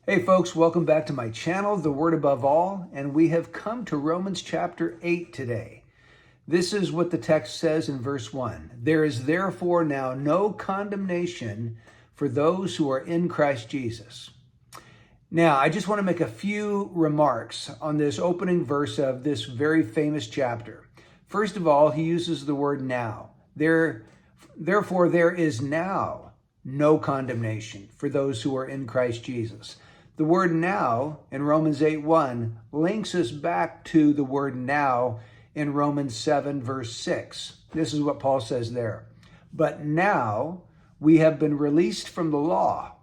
Hey folks, welcome back to my channel, The Word Above All, and we have come to Romans chapter 8 today. This is what the text says in verse 1. There is therefore now no condemnation for those who are in Christ Jesus. Now, I just want to make a few remarks on this opening verse of this very famous chapter. First of all, he uses the word now. Therefore, there is now no condemnation for those who are in Christ Jesus. The word now in Romans 8:1 links us back to the word now in Romans 7 verse 6. This is what Paul says there. But now we have been released from the law,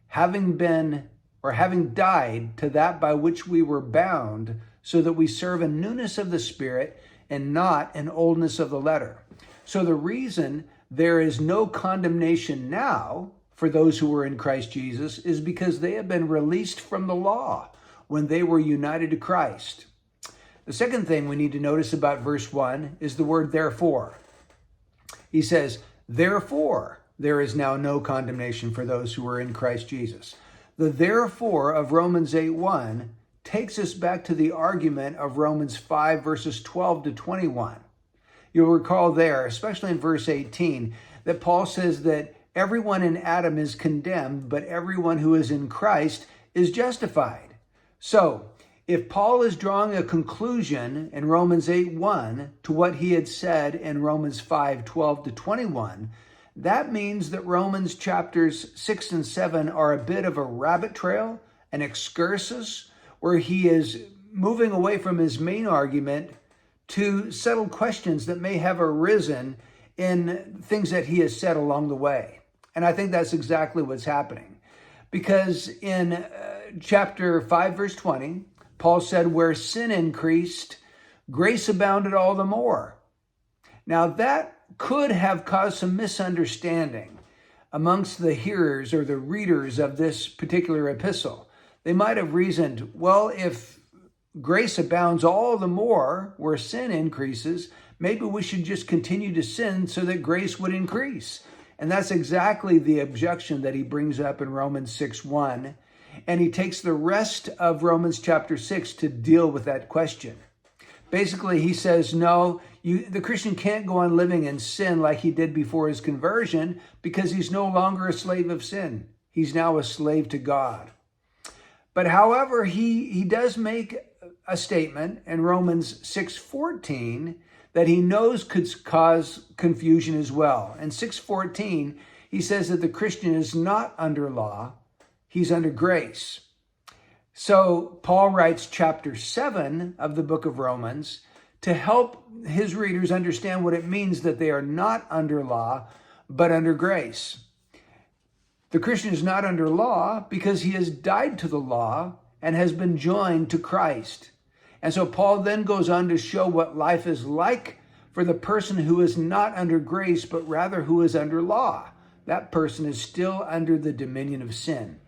having died to that by which we were bound, so that we serve in newness of the Spirit and not in oldness of the letter. So the reason there is no condemnation now for those who are in Christ Jesus is because they have been released from the law when they were united to Christ. The second thing we need to notice about verse 1 is the word therefore. He says, therefore, there is now no condemnation for those who are in Christ Jesus. The therefore of Romans 8:1 takes us back to the argument of Romans 5 verses 12 to 21. You'll recall there, especially in verse 18, that Paul says that everyone in Adam is condemned, but everyone who is in Christ is justified. So, if Paul is drawing a conclusion in Romans 8:1 to what he had said in Romans 5:12 to 21, that means that Romans chapters 6 and 7 are a bit of a rabbit trail, an excursus, where he is moving away from his main argument to settle questions that may have arisen in things that he has said along the way. And I think that's exactly what's happening. Because in chapter 5, verse 20, Paul said, where sin increased, grace abounded all the more. Now that could have caused some misunderstanding amongst the hearers or the readers of this particular epistle. They might have reasoned, well, if grace abounds all the more where sin increases, maybe we should just continue to sin so that grace would increase. And that's exactly the objection that he brings up in Romans 6:1. And he takes the rest of Romans chapter 6 to deal with that question. Basically, he says, no, the Christian can't go on living in sin like he did before his conversion because he's no longer a slave of sin. He's now a slave to God. But however, he does make a statement in Romans 6:14 that he knows could cause confusion as well. In 6:14, he says that the Christian is not under law, he's under grace. So Paul writes chapter 7 of the book of Romans to help his readers understand what it means that they are not under law, but under grace. The Christian is not under law because he has died to the law and has been joined to Christ. And so Paul then goes on to show what life is like for the person who is not under grace, but rather who is under law. That person is still under the dominion of sin.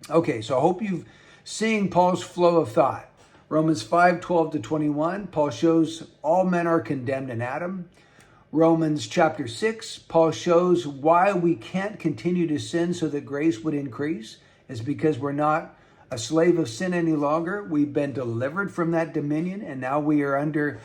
Okay, so I hope you've seen Paul's flow of thought. Romans 5:12 to 21, Paul shows all men are condemned in Adam. Romans chapter 6, Paul shows why we can't continue to sin so that grace would increase. It's because we're not a slave of sin any longer. We've been delivered from that dominion, and now we are under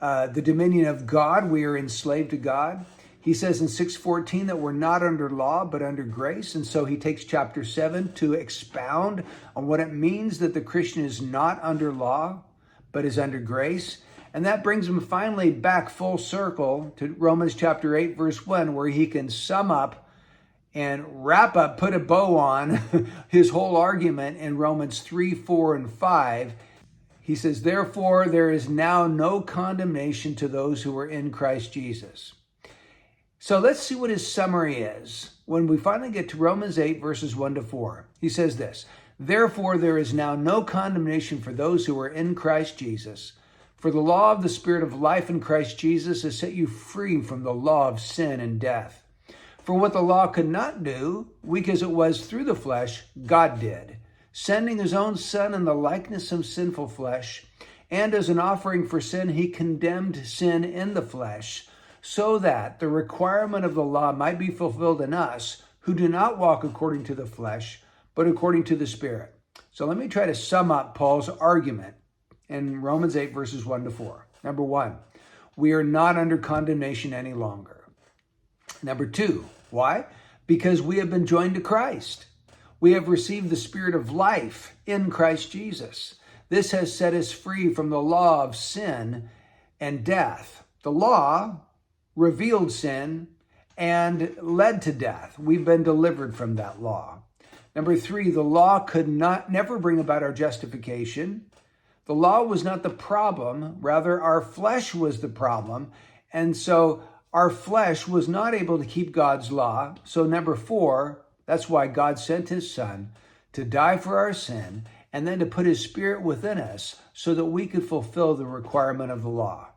the dominion of God. We are enslaved to God. He says in 6:14 that we're not under law, but under grace. And so he takes chapter 7 to expound on what it means that the Christian is not under law, but is under grace. And that brings him finally back full circle to Romans chapter 8, verse 1, where he can sum up and wrap up, put a bow on his whole argument in Romans 3, 4, and 5. He says, therefore, there is now no condemnation to those who are in Christ Jesus. So let's see what his summary is when we finally get to Romans 8, verses 1 to 4. He says this, therefore, there is now no condemnation for those who are in Christ Jesus. For the law of the Spirit of life in Christ Jesus has set you free from the law of sin and death. For what the law could not do, weak as it was through the flesh, God did, sending his own Son in the likeness of sinful flesh. And as an offering for sin, he condemned sin in the flesh, so that the requirement of the law might be fulfilled in us, who do not walk according to the flesh, but according to the Spirit. So let me try to sum up Paul's argument in Romans 8, verses 1 to 4. Number 1, we are not under condemnation any longer. Number 2, why? Because we have been joined to Christ. We have received the Spirit of life in Christ Jesus. This has set us free from the law of sin and death. The law revealed sin and led to death. We've been delivered from that law. Number 3, the law could never bring about our justification. The law was not the problem, rather our flesh was the problem. And so our flesh was not able to keep God's law. So number 4, that's why God sent his Son to die for our sin and then to put his Spirit within us so that we could fulfill the requirement of the law.